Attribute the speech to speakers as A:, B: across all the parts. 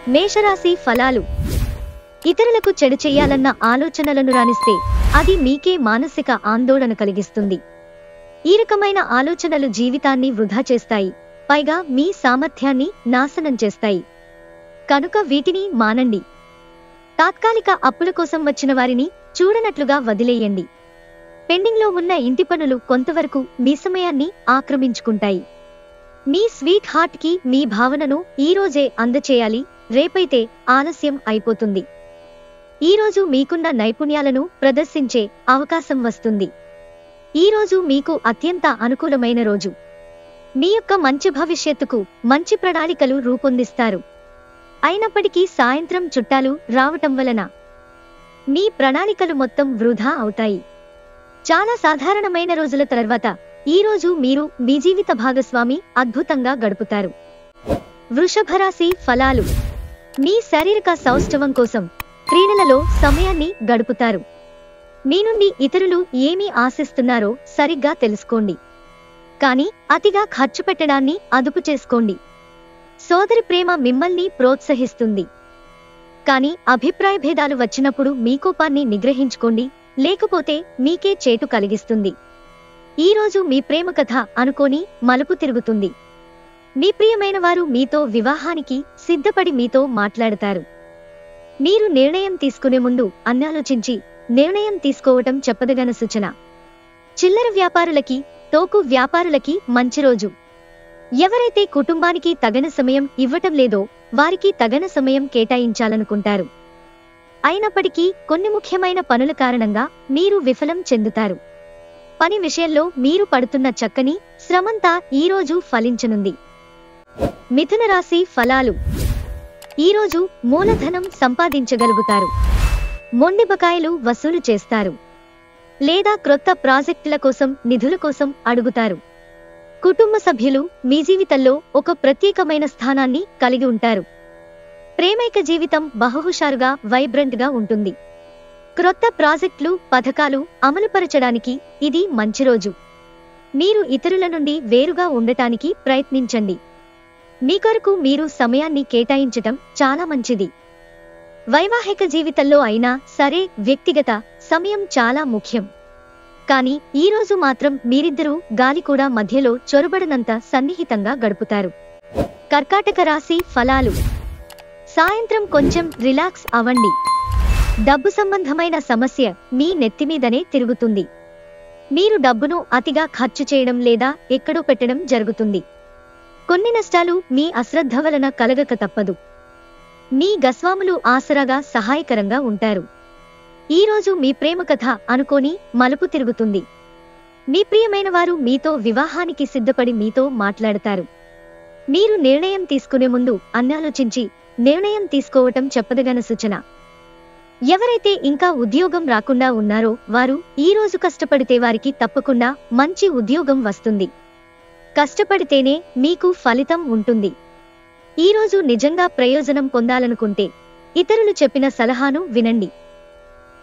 A: మేషరాశి ఫలాలు. ఇతరులకు చెడు చెయ్యాలన్న ఆలోచనలను రానిస్తే అది మీకే మానసిక ఆందోళన కలిగిస్తుంది. ఈ రకమైన ఆలోచనలు జీవితాన్ని వృధా చేస్తాయి, పైగా మీ సామర్థ్యాన్ని నాశనం చేస్తాయి. కనుక వీటిని మానండి. తాత్కాలిక అప్పుల కోసం వచ్చిన వారిని చూడనట్లుగా వదిలేయండి. పెండింగ్లో ఉన్న ఇంటి పనులు కొంతవరకు మీ సమయాన్ని ఆక్రమించుకుంటాయి. మీ స్వీట్ హార్ట్ కి మీ భావనను ఈరోజే అందచేయాలి, రేపైతే ఆలస్యం అయిపోతుంది. ఈరోజు మీకున్న నైపుణ్యాలను ప్రదర్శించే అవకాశం వస్తుంది. ఈరోజు మీకు అత్యంత అనుకూలమైన రోజు. మీ యొక్క మంచి భవిష్యత్తుకు మంచి ప్రణాళికలు రూపొందిస్తారు. అయినప్పటికీ సాయంత్రం చుట్టాలు రావటం వలన మీ ప్రణాళికలు మొత్తం వృధా అవుతాయి. చాలా సాధారణమైన రోజుల తర్వాత ఈరోజు మీరు మీ జీవిత భాగస్వామి అద్భుతంగా గడుపుతారు. వృషభరాశి ఫలాలు. మీ శారీరక సౌష్ఠవం కోసం క్రీడలలో సమయాన్ని గడుపుతారు. మీ నుండి ఇతరులు ఏమి ఆశిస్తున్నారో సరిగ్గా తెలుసుకోండి. కానీ అతిగా ఖర్చు పెట్టడాన్ని అదుపు చేసుకోండి. సోదరి ప్రేమ మిమ్మల్ని ప్రోత్సహిస్తుంది. కానీ అభిప్రాయ భేదాలు వచ్చినప్పుడు మీ కోపాన్ని నిగ్రహించుకోండి, లేకపోతే మీకే చేటు కలిగిస్తుంది. ఈరోజు మీ ప్రేమ కథ అనుకోని మలుపు తిరుగుతుంది. మీ ప్రియమైన వారు మీతో వివాహానికి సిద్ధపడి మీతో మాట్లాడతారు. మీరు నిర్ణయం తీసుకునే ముందు అన్నాలోచించి నిర్ణయం తీసుకోవటం చెప్పదగిన సూచన. చిల్లర వ్యాపారులకి, తోకు వ్యాపారులకి మంచి రోజు. ఎవరైతే కుటుంబానికి తగిన సమయం ఇవ్వటం లేదో వారికి తగిన సమయం కేటాయించాలనుకుంటారు. అయినప్పటికీ కొన్ని ముఖ్యమైన పనుల కారణంగా మీరు విఫలం చెందుతారు. పని విషయంలో మీరు పడుతున్న చక్కని శ్రమంతా ఈరోజు ఫలించనుంది. మిథున రాశి ఫలాలు. ఈరోజు మూలధనం సంపాదించగలుగుతారు. మొండి బకాయిలు వసూలు చేస్తారు. లేదా క్రొత్త ప్రాజెక్టుల కోసం నిధుల కోసం అడుగుతారు. కుటుంబ సభ్యులు మీ జీవితంలో ఒక ప్రత్యేకమైన స్థానాన్ని కలిగి ఉంటారు. ప్రేమైక జీవితం బహుహుషారుగా వైబ్రెంట్గా ఉంటుంది. క్రొత్త ప్రాజెక్టులు, పథకాలు అమలుపరచడానికి ఇది మంచి రోజు. మీరు ఇతరుల నుండి వేరుగా ఉండటానికి ప్రయత్నించండి. మీ కొరకు మీరు సమయాన్ని కేటాయించటం చాలా మంచిది. వైవాహిక జీవితంలో అయినా సరే వ్యక్తిగత సమయం చాలా ముఖ్యం. కానీ ఈరోజు మాత్రం మీరిద్దరూ గాలి కూడా మధ్యలో చొరబడనంత సన్నిహితంగా గడుపుతారు. కర్కాటక రాశి ఫలాలు. సాయంత్రం కొంచెం రిలాక్స్ అవ్వండి. డబ్బు సంబంధమైన సమస్య మీ నెత్తిమీదనే తిరుగుతుంది. మీరు డబ్బును అతిగా ఖర్చు చేయడం లేదా ఎక్కడో పెట్టడం జరుగుతుంది. కొన్ని నష్టాలు మీ అశ్రద్ధ వలన కలగక తప్పదు. మీ గస్వాములు ఆసరాగా సహాయకరంగా ఉంటారు. ఈరోజు మీ ప్రేమ కథ అనుకోని మలుపు తిరుగుతుంది. మీ ప్రియమైన వారు మీతో వివాహానికి సిద్ధపడి మీతో మాట్లాడతారు. మీరు నిర్ణయం తీసుకునే ముందు అన్నాలోచించి నిర్ణయం తీసుకోవటం చెప్పదగిన సూచన. ఎవరైతే ఇంకా ఉద్యోగం రాకుండా ఉన్నారో వారు ఈరోజు కష్టపడితే వారికి తప్పకుండా మంచి ఉద్యోగం వస్తుంది. కష్టపడితేనే మీకు ఫలితం ఉంటుంది. ఈరోజు నిజంగా ప్రయోజనం పొందాలనుకుంటే ఇతరులు చెప్పిన సలహాను వినండి.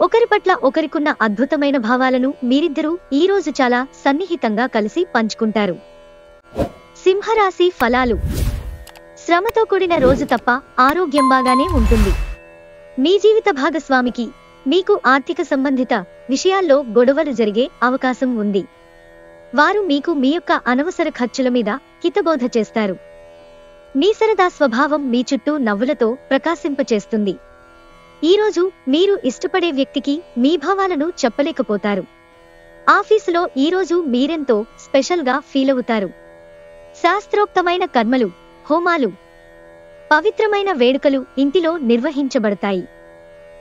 A: ఒకరి పట్ల ఒకరికున్న అద్భుతమైన భావాలను మీరిద్దరూ ఈరోజు చాలా సన్నిహితంగా కలిసి పంచుకుంటారు. సింహరాశి ఫలాలు. శ్రమతో కూడిన రోజు తప్ప ఆరోగ్యం బాగానే ఉంటుంది. మీ జీవిత భాగస్వామికి మీకు ఆర్థిక సంబంధిత విషయాల్లో గొడవలు జరిగే అవకాశం ఉంది. వారు మీకు మీ యొక్క అనవసర ఖర్చుల మీద హితబోధ చేస్తారు. మీ సరదా స్వభావం మీ చుట్టూ నవ్వులతో ప్రకాశింపచేస్తుంది. ఈరోజు మీరు ఇష్టపడే వ్యక్తికి మీ భావాలను చెప్పలేకపోతారు. ఆఫీసులో ఈరోజు మీరెంతో స్పెషల్గా ఫీలవుతారు. శాస్త్రోక్తమైన కర్మలు, హోమాలు, పవిత్రమైన వేడుకలు ఇంటిలో నిర్వహించబడతాయి.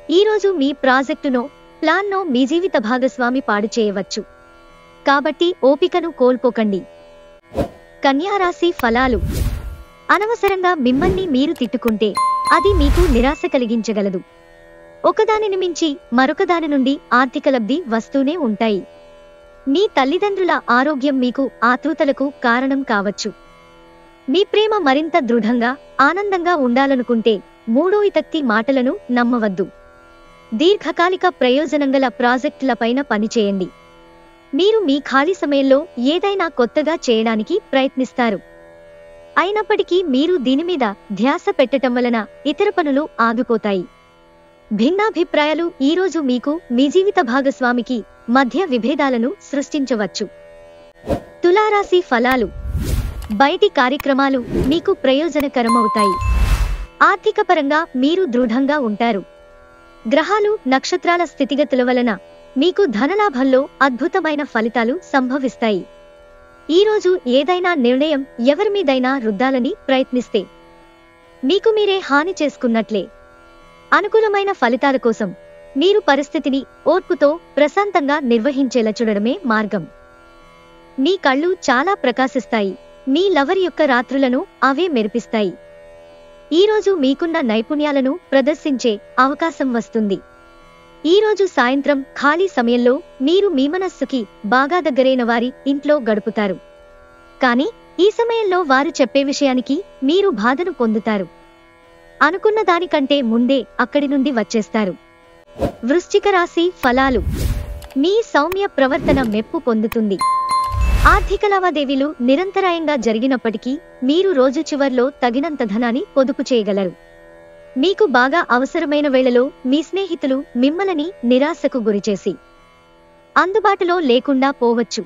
A: ఈరోజు మీ ప్రాజెక్టునో ప్లాన్నో మీ జీవిత భాగస్వామి పాడు చేయవచ్చు. కాబట్టి ఓపికను కోల్పోకండి. కన్యారాశి ఫలాలు. అనవసరంగా మిమ్మల్ని మీరు తిట్టుకుంటే అది మీకు నిరాశ కలిగించగలదు. ఒకదానిని మించి మరొకదాని నుండి ఆర్థిక లబ్ధి వస్తూనే ఉంటాయి. మీ తల్లిదండ్రుల ఆరోగ్యం మీకు ఆతృతలకు కారణం కావచ్చు. మీ ప్రేమ మరింత దృఢంగా, ఆనందంగా ఉండాలనుకుంటే మూడో వ్యక్తి మాటలను నమ్మవద్దు. దీర్ఘకాలిక ప్రయోజనంగల ప్రాజెక్టులపైన పనిచేయండి. మీరు మీ ఖాళీ సమయంలో ఏదైనా కొత్తగా చేయడానికి ప్రయత్నిస్తారు. అయినప్పటికీ మీరు దీనిమీద ధ్యాస పెట్టటం వలన ఇతర పనులు ఆగిపోతాయి. భిన్నాభిప్రాయాలు ఈరోజు మీకు మీ జీవిత భాగస్వామికి మధ్య విభేదాలను సృష్టించవచ్చు. తులారాశి ఫలాలు. బయటి కార్యక్రమాలు మీకు ప్రయోజనకరమవుతాయి. ఆర్థికపరంగా మీరు దృఢంగా ఉంటారు. గ్రహాలు నక్షత్రాల స్థితిగతుల వలన మీకు ధనలాభంలో అద్భుతమైన ఫలితాలు సంభవిస్తాయి. ఈరోజు ఏదైనా నిర్ణయం ఎవరి మీదైనా రుద్దాలని ప్రయత్నిస్తే మీకు మీరే హాని చేసుకున్నట్లే. అనుకూలమైన ఫలితాల కోసం మీరు పరిస్థితిని ఓర్పుతో ప్రశాంతంగా నిర్వహించేలా చూడడమే మార్గం. మీ కళ్ళు చాలా ప్రకాశిస్తాయి. మీ లవర్ యొక్క రాత్రులను అవే మెరిపిస్తాయి. ఈరోజు మీకున్న నైపుణ్యాలను ప్రదర్శించే అవకాశం వస్తుంది. ఈరోజు సాయంత్రం ఖాళీ సమయంలో మీరు మీ మనస్సుకి బాగా దగ్గరైన వారి ఇంట్లో గడుపుతారు. కానీ ఈ సమయంలో వారు చెప్పే విషయానికి మీరు బాధను పొందుతారు. అనుకున్న దానికంటే ముందే అక్కడి నుండి వచ్చేస్తారు. వృశ్చిక రాశి ఫలాలు. మీ సౌమ్య ప్రవర్తన మెప్పు పొందుతుంది. ఆర్థిక లావాదేవీలు నిరంతరాయంగా జరిగినప్పటికీ మీరు రోజు చివర్లో తగినంత ధనాన్ని పొదుపు చేయగలరు. మీకు బాగా అవసరమైన వేళలో మీ స్నేహితులు మిమ్మల్ని నిరాశకు గురిచేసి అందుబాటులో లేకుండా పోవచ్చు.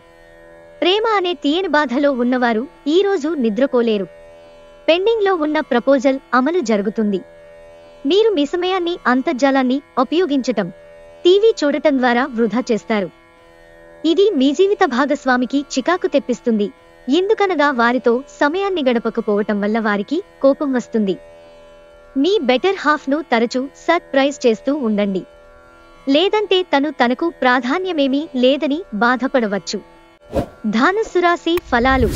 A: ప్రేమ అనే తీయని బాధలో ఉన్నవారు ఈరోజు నిద్రపోలేరు. పెండింగ్లో ఉన్న ప్రపోజల్ అమలు జరుగుతుంది. మీరు మీ సమయాన్ని అంతర్జాలాన్ని ఉపయోగించటం, టీవీ చూడటం ద్వారా వృధా చేస్తారు. ఇది మీ జీవిత భాగస్వామికి చికాకు తెప్పిస్తుంది. ఎందుకనగా వారితో సమయాన్ని గడపకపోవటం వల్ల వారికి కోపం వస్తుంది. మీ బెటర్ హాఫ్ ను తరచూ సర్ప్రైజ్ చేస్తూ ఉండండి. లేదంటే తనకు ప్రాధాన్యమేమీ లేదని బాధపడవచ్చు. ధనుస్సు రాశి ఫలాలు.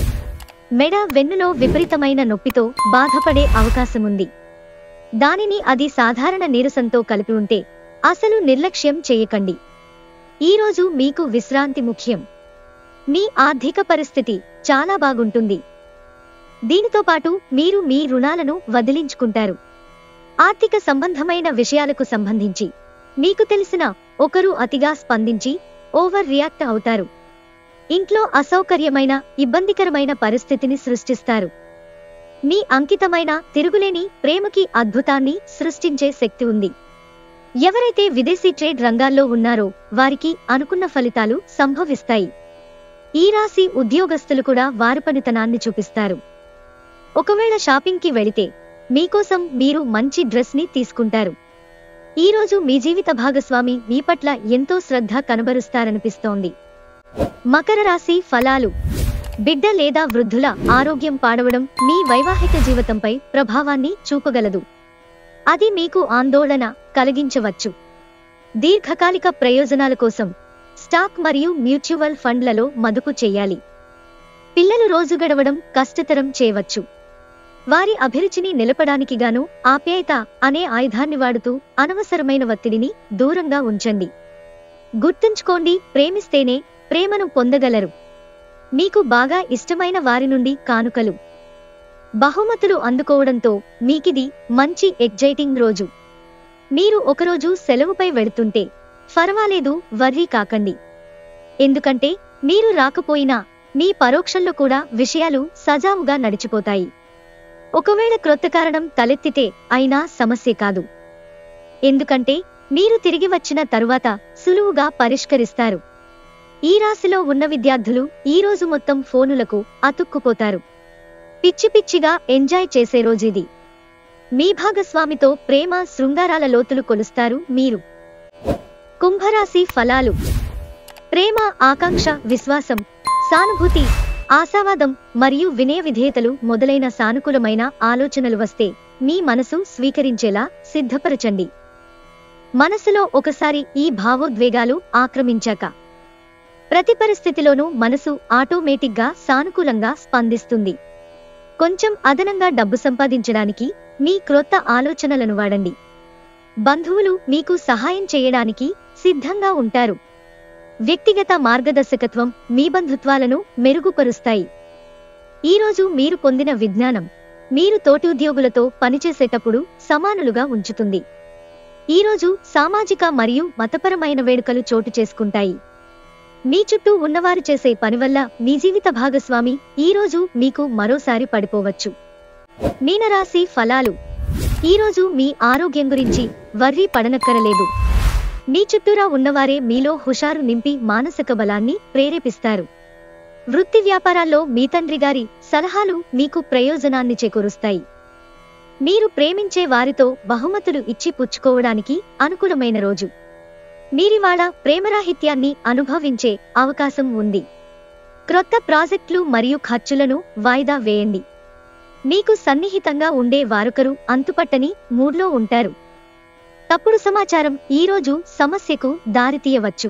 A: మెడ వెన్నులో విపరీతమైన నొప్పితో బాధపడే అవకాశముంది. దానిని అది సాధారణ నీరసంతో కలిపి ఉంటే అసలు నిర్లక్ష్యం చేయకండి. ఈరోజు మీకు విశ్రాంతి ముఖ్యం. మీ ఆర్థిక పరిస్థితి చాలా బాగుంటుంది. దీనితో పాటు మీరు మీ రుణాలను వదిలించుకుంటారు. ఆర్థిక సంబంధమైన విషయాలకు సంబంధించి మీకు తెలిసిన ఒకరు అతిగా స్పందించి ఓవర్ రియాక్ట్ అవుతారు. ఇంట్లో అసౌకర్యమైన ఇబ్బందికరమైన పరిస్థితిని సృష్టిస్తారు. మీ అంకితమైన తిరుగులేని ప్రేమకి అద్భుతాన్ని సృష్టించే శక్తి ఉంది. ఎవరైతే విదేశీ ట్రేడ్ రంగాల్లో ఉన్నారో వారికి అనుకున్న ఫలితాలు సంభవిస్తాయి. ఈ రాశి ఉద్యోగస్తులు కూడా వారి పనితనాన్ని చూపిస్తారు. ఒకవేళ షాపింగ్కి వెళితే మీకోసం మీరు మంచి డ్రెస్ ని తీసుకుంటారు. ఈరోజు మీ జీవిత భాగస్వామి మీ పట్ల ఎంతో శ్రద్ధ కనబరుస్తారనిపిస్తోంది. మకర రాశి ఫలాలు. బిడ్డ లేదా వృద్ధుల ఆరోగ్యం పాడవడం మీ వైవాహిక జీవితంపై ప్రభావాన్ని చూపగలదు. అది మీకు ఆందోళన కలిగించవచ్చు. దీర్ఘకాలిక ప్రయోజనాల కోసం స్టాక్ మరియు మ్యూచువల్ ఫండ్లలో మదుపు చేయాలి. పిల్లలు రోజు గడవడం కష్టతరం చేయవచ్చు. వారి అభిరుచిని నిలపడానికి గాను ఆప్యాయత అనే ఆయుధాన్ని వాడుతూ అనవసరమైన ఒత్తిడిని దూరంగా ఉంచండి. గుర్తుంచుకోండి, ప్రేమిస్తేనే ప్రేమను పొందగలరు. మీకు బాగా ఇష్టమైన వారి నుండి కానుకలు, బహుమతులు అందుకోవడంతో మీకిది మంచి ఎగ్జైటింగ్ రోజు. మీరు ఒకరోజు సెలవుపై వెళుతుంటే పర్వాలేదు, వర్రీ కాకండి. ఎందుకంటే మీరు రాకపోయినా మీ పరోక్షంలో కూడా విషయాలు సజావుగా నడిచిపోతాయి. ఒకవేళ క్రొత్త కారణం తలెత్తితే అయినా సమస్య కాదు. ఎందుకంటే మీరు తిరిగి వచ్చిన తరువాత సులువుగా పరిష్కరిస్తారు. ఈ రాశిలో ఉన్న విద్యార్థులు ఈరోజు మొత్తం ఫోనులకు అతుక్కుపోతారు. పిచ్చి పిచ్చిగా ఎంజాయ్ చేసే రోజుది. మీ భాగస్వామితో ప్రేమ శృంగారాల లోతులు కొలుస్తారు మీరు. కుంభరాశి ఫలాలు. ప్రేమ, ఆకాంక్ష, విశ్వాసం, సానుభూతి, ఆశావాదం మరియు వినయ విధేయతలు మొదలైన సానుకూలమైన ఆలోచనలు వస్తే మీ మనసు స్వీకరించేలా సిద్ధపరచండి. మనసులో ఒకసారి ఈ భావోద్వేగాలు ఆక్రమించాక ప్రతి పరిస్థితిలోనూ మనసు ఆటోమేటిక్గా సానుకూలంగా స్పందిస్తుంది. కొంచెం అదనంగా డబ్బు సంపాదించడానికి మీ క్రొత్త ఆలోచనలను వాడండి. బంధువులు మీకు సహాయం చేయడానికి సిద్ధంగా ఉంటారు. వ్యక్తిగత మార్గదర్శకత్వం మీ బంధుత్వాలను మెరుగుపరుస్తాయి. ఈరోజు మీరు పొందిన విజ్ఞానం మీరు తోటి ఉద్యోగులతో పనిచేసేటప్పుడు సమానులుగా ఉంచుతుంది. ఈరోజు సామాజిక మరియు మతపరమైన వేడుకలు చోటు చేసుకుంటాయి. మీ చుట్టూ ఉన్నవారు చేసే పని వల్ల మీ జీవిత భాగస్వామి ఈరోజు మీకు మరోసారి పడిపోవచ్చు. మీనరాశి ఫలాలు. ఈరోజు మీ ఆరోగ్యం గురించి వర్రీ పడనక్కరలేదు. మీ చుట్టూరా ఉన్నవారే మీలో హుషారు నింపి మానసిక బలాన్ని ప్రేరేపిస్తారు. వృత్తి వ్యాపారాల్లో మీ తండ్రి గారి సలహాలు మీకు ప్రయోజనాన్ని చేకూరుస్తాయి. మీరు ప్రేమించే వారితో బహుమతులు ఇచ్చి పుచ్చుకోవడానికి అనుకూలమైన రోజు. మీరివాళ ప్రేమరాహిత్యాన్ని అనుభవించే అవకాశం ఉంది. క్రొత్త ప్రాజెక్టులు మరియు ఖర్చులను వాయిదా వేయండి. మీకు సన్నిహితంగా ఉండే వారొకరు అంతుపట్టని మూడ్లో ఉంటారు. తప్పుడు సమాచారం ఈరోజు సమస్యకు దారితీయవచ్చు.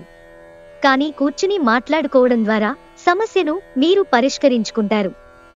A: కానీ కూర్చుని మాట్లాడుకోవడం ద్వారా సమస్యను మీరు పరిష్కరించుకుంటారు.